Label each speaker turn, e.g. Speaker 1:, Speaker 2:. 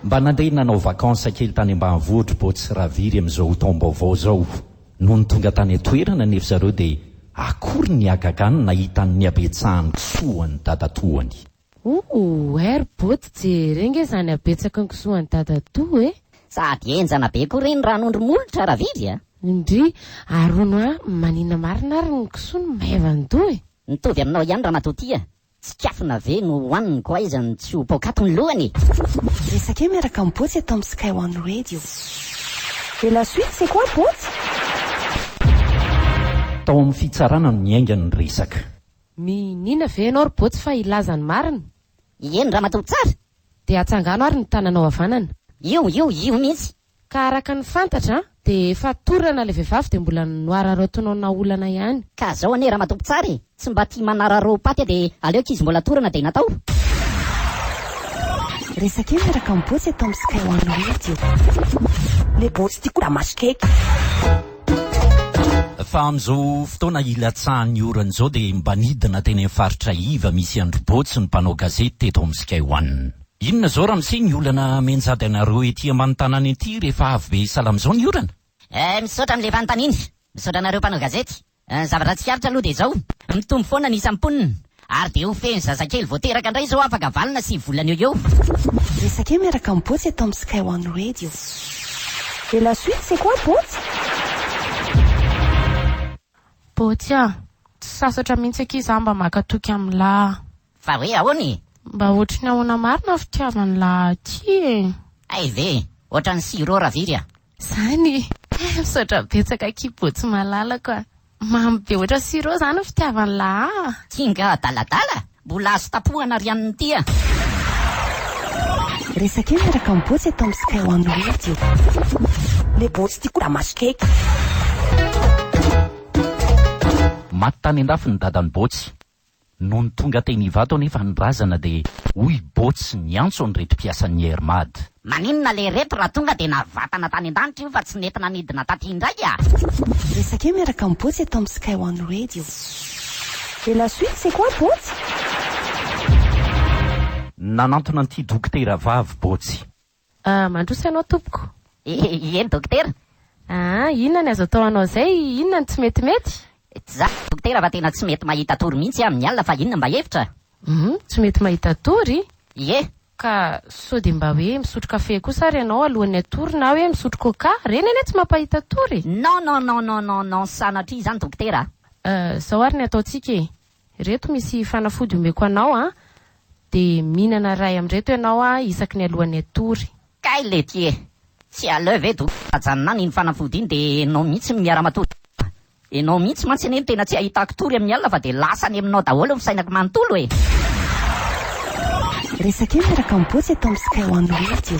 Speaker 1: mba nandray nanao vakansa kely tany ambanivohitra Botsy raviry amin'izao taom-baovao zao no ny tonga tany atoerana nefa zareo dia akory ny agagany nahitany abetsahany kisoany dadatoany.
Speaker 2: Ery Botsy jerenge zany abetsaka ny kisoany dadatoa e.
Speaker 3: Sady enjana be koa reny ranondro molotra raviry a.
Speaker 2: Indri arono manina marina ary ny kisoany maivany e.
Speaker 3: Nitovy aminao ihany ramatotia. Tsy kafina ve no hoaniny koa izy ny tsy ho pokato ny lohany.
Speaker 4: Resaka eo miaraka amin'ny Botsy atao amin'ny Sky One Radio. Et la suite c'est quoi Botsy?
Speaker 1: Tao amin'ny fitsarana no niaingany ny resaka.
Speaker 2: Minina ve ianao ry Botsy fa ilazany marina?
Speaker 3: Eny ramatoa tsara.
Speaker 2: Dia atsangano ary ny tananao havanana.
Speaker 3: Io mihitsy.
Speaker 2: Ka araka ny fantatra dia efa torana ilay vehivavy dia mbola noararaotonao na olana ihany.
Speaker 3: Ka zao ane ramatoa tsara e. Tsy mba tia manararao paty dia aleoko izy mbola torana dia natao.
Speaker 4: Resaka eo miaraka amin'ny Botsy atao amin'ny Sky One Radio. Le Botsy tia koa masikaiky.
Speaker 1: Fa amin'izao fotoana ilatsahan'ny orana izao dia mba nidina teny amin'ny faritra iva misy andro Botsy ny mpanao gazety teto amin'ny Sky One. Inona zao raha misy ny olana menjady anareo etỳ amanontany ety rehefa avy be salama izao ny orana?
Speaker 3: Misaotra amin'ilay fanontaniany. Misaotra anareo mpanao gazety. Zavatra tsy fiaritra aloha dia izao. Mitombo foana ny isam-ponina. Ary dia ho feny zazakely voateraka indray izao afaka valina sy volana eo.
Speaker 4: Resaka eo miaraka amin'ny Botsy atao amin'ny Sky One Radio. Et la suite c'est quoi Botsy?
Speaker 2: Botsy tsy sasatra mihitsy ankizy mba makatoky amin'ny lahy.
Speaker 3: Fa hoe ahoany?
Speaker 2: Mba ohatrany ahoana marina fitiavany lahy ty e.
Speaker 3: Ay ve, ohatran'ny siro raviry a.
Speaker 2: Zany misaotra betsaka ki Botsy malalaka. Mamy be ohatran siro zany fitiavany lahy.
Speaker 3: Tinga daladala, mbola azo tapohana ry an'ny tia.
Speaker 4: Resaka eo miaraka amin'ny Botsy atao amin'ny Sky One Radio. Le Botsy tia koa masikaiky.
Speaker 1: Maty tany andafy ny dadan'ny Botsy. No ny tonga teny ivato nefa ny razana dia hoy Botsy ny antso ny retim-piasan'ny Hermady.
Speaker 3: Maninona le reto raha tonga dia navatana tany an-danitra io fa tsy nentina nidina taty indray a.
Speaker 4: Resaka eo miaraka amin'ny Botsy atao amin'ny Sky One Radio. Et la suite c'est quoi Botsy?
Speaker 1: Nanantona an'ity dokotera vavy Botsy.
Speaker 2: Mandrosa ianao tompoko.
Speaker 3: Eny dokotera?
Speaker 2: Inona ny azo atao anao zay? Inona ny tsy metimety?
Speaker 3: Tsy za dokotera fa tena tsy mety mahita tory mihitsy amin'ny alina fa inona mba hevitra?
Speaker 2: Tsy mety mahita tory?
Speaker 3: Ie.
Speaker 2: Ka sao dia mba hoe misotro kafe kosa ary ianao alohan'ny atory na hoe misotro coca? Reny ane tsy mampahita tory?
Speaker 3: Non, sanatria izany dokotera.
Speaker 2: Zao ary ny ataontsika e. Reto misy fanafody omeko anao dia mihinana ray amin'reto ianao isaky ny alohan'ny atory.
Speaker 3: Kay le tie. Tsy aleo ve dokotera janona iny fanafody iny dia enao mihitsy miara-matory. Enao mihitsy mantsy eny tena tsy ahitako tory amin'ny alina fa dia lasany aminao daholo ny fisainako manontolo e.
Speaker 4: Resaka eo miaraka amin'ny Botsy atao amin'ny Sky One Radio.